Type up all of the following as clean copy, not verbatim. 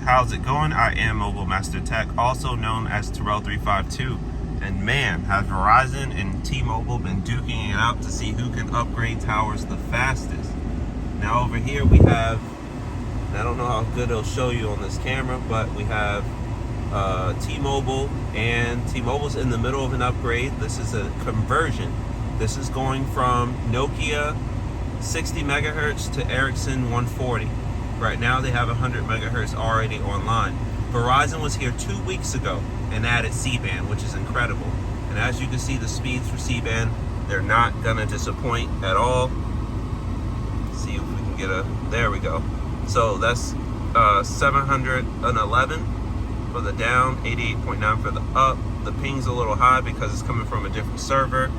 how's it going? I am Mobile Master Tech, also known as Terrell352. And man, have Verizon and T-Mobile been duking it out to see who can upgrade towers the fastest. Now over here we have, I don't know how good it'll show you on this camera, but we have T-Mobile, and T-Mobile's in the middle of an upgrade. This is a conversion. This is going from Nokia 60 megahertz to Ericsson 140. Right now they have 100 megahertz already online. Verizon was here 2 weeks ago and added C-band, which is incredible. And as you can see, the speeds for C-band, they're not gonna disappoint at all. Let's see if we can get there we go. So that's 711 for the down, 88.9 for the up. The ping's a little high because it's coming from a different server.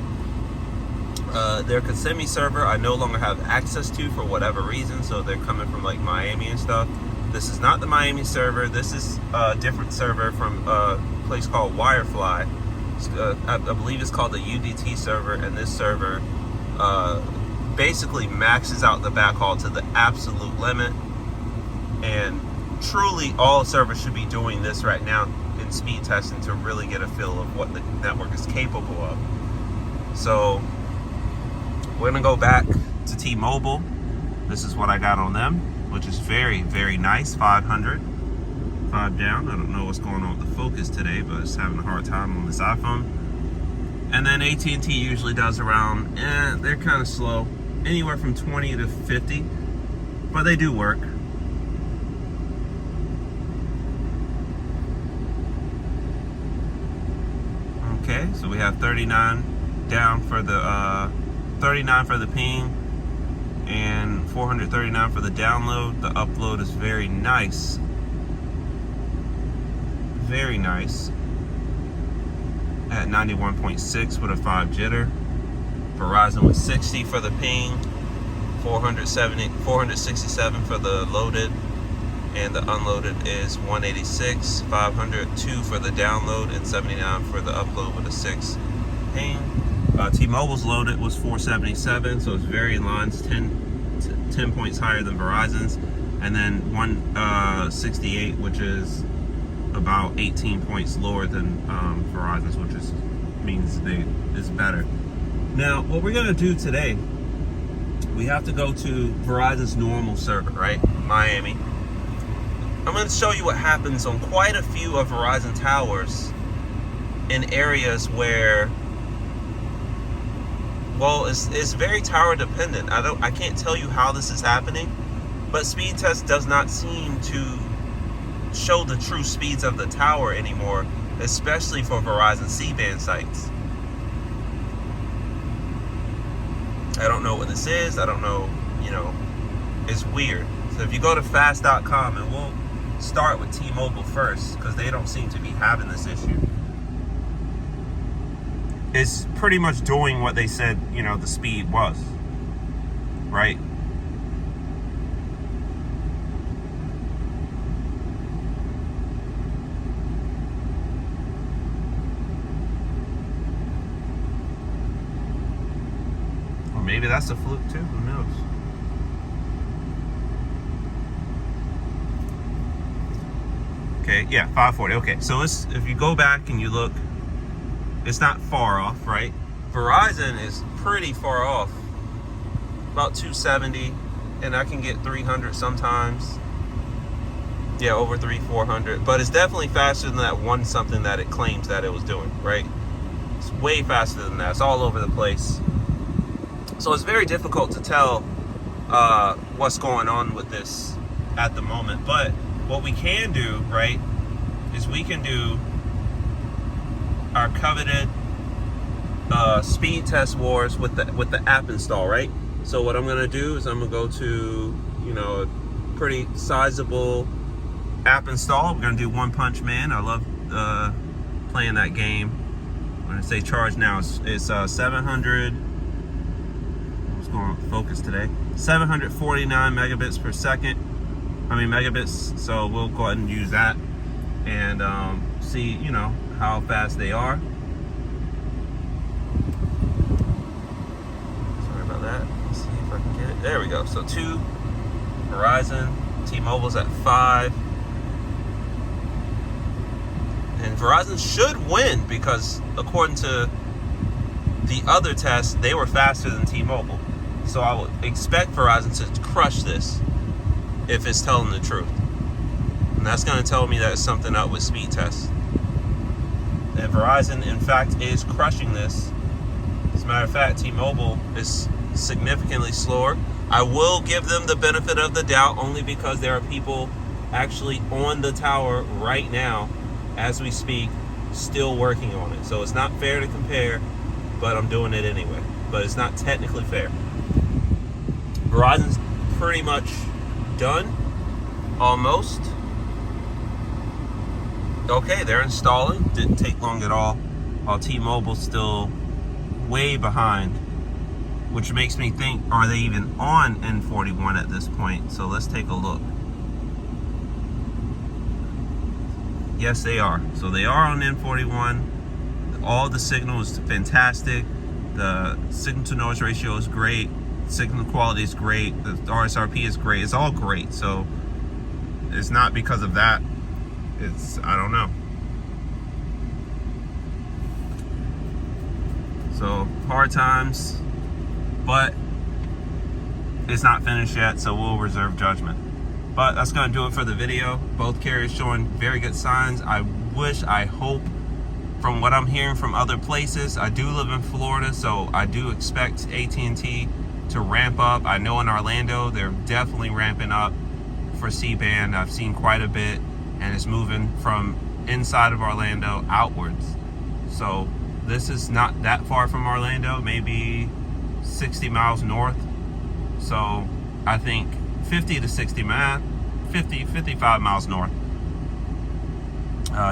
Their Kissimmee server I no longer have access to for whatever reason, so they're coming from like Miami and stuff. This is not the Miami server. This is a different server from a place called Wirefly. I believe it's called the UDT server, and this server basically maxes out the backhaul to the absolute limit. And truly all servers should be doing this right now in speed testing to really get a feel of what the network is capable of. So we're gonna go back to T-Mobile. This is what I got on them, which is very, very nice. 500, 5 down. I don't know what's going on with the focus today, but it's having a hard time on this iPhone. And then AT&T usually does around, they're kind of slow, anywhere from 20 to 50, but they do work. Okay, so we have 39 down for the 39 for the ping and 439 for the download. The upload is very nice. Very nice. At 91.6 with a 5 jitter. Verizon with 60 for the ping, 467 for the loaded, and the unloaded is 186, 502 for the download, and 79 for the upload with a 6 ping. T-Mobile's loaded was 477, so it's very in line. It's 10 points higher than Verizon's. And then 168, which is about 18 points lower than Verizon's, which means is better. Now, what we're gonna do today, we have to go to Verizon's normal server, right? Miami. I'm gonna show you what happens on quite a few of Verizon towers in areas where, well, it's very tower dependent. I can't tell you how this is happening, but speed test does not seem to show the true speeds of the tower anymore, especially for Verizon C-band sites. I don't know what this is. I don't know, it's weird. So if you go to fast.com, and we'll start with T-Mobile first because they don't seem to be having this issue. It's pretty much doing what they said, the speed was, right? Or maybe that's a fluke too, who knows? Okay, yeah, 540, okay. So if you go back and you look, it's not far off, right? Verizon is pretty far off, about 270, and I can get 300 sometimes. Yeah, over 400, but it's definitely faster than that one something that it claims that it was doing, right? It's way faster than that. It's all over the place. So it's very difficult to tell what's going on with this at the moment. But what we can do, right, is we can do our coveted speed test wars with the app install, right? So what I'm gonna do is I'm gonna go to a pretty sizable app install. We're gonna do One Punch Man. I love playing that game. I'm gonna say charge now. It's 700. What's going on with focus today? 749 megabits per second. Megabits. So we'll go ahead and use that and see how fast they are. Sorry about that. Let's see if I can get it. There we go. So 2 Verizon, T-Mobile's at 5. And Verizon should win because according to the other tests, they were faster than T-Mobile. So I would expect Verizon to crush this if it's telling the truth. And that's going to tell me that it's something up with speed tests. And Verizon, in fact, is crushing this. As a matter of fact, T-Mobile is significantly slower. I will give them the benefit of the doubt only because there are people actually on the tower right now, as we speak, still working on it. So it's not fair to compare, but I'm doing it anyway. But it's not technically fair. Verizon's pretty much done, almost. Okay, they're installing. Didn't take long at all. While T-Mobile's still way behind, which makes me think, are they even on N41 at this point? So let's take a look. Yes, they are. So they are on N41. All the signal is fantastic. The signal to noise ratio is great. Signal quality is great. The RSRP is great. It's all great. So it's not because of that. It's, I don't know. So hard times, but it's not finished yet, so we'll reserve judgment. But that's going to do it for the video. Both carriers showing very good signs. I hope, from what I'm hearing from other places, I do live in Florida, so I do expect AT&T to ramp up. I know in Orlando, they're definitely ramping up for C-band. I've seen quite a bit, and it's moving from inside of Orlando outwards. So this is not that far from Orlando, maybe 60 miles north. So I think 50 to 60 miles, 55 miles north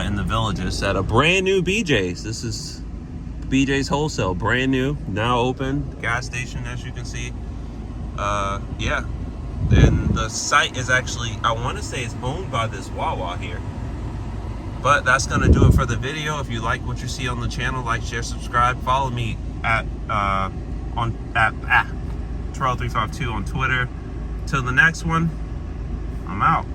in the Villages at a brand new BJ's. This is BJ's Wholesale, brand new, now open, gas station, as you can see. Yeah, and the site is actually, I want to say it's owned by this Wawa here. But that's going to do it for the video. If you like what you see on the channel, like, share, subscribe. Follow me at Terrell352 on Twitter. Till the next one, I'm out.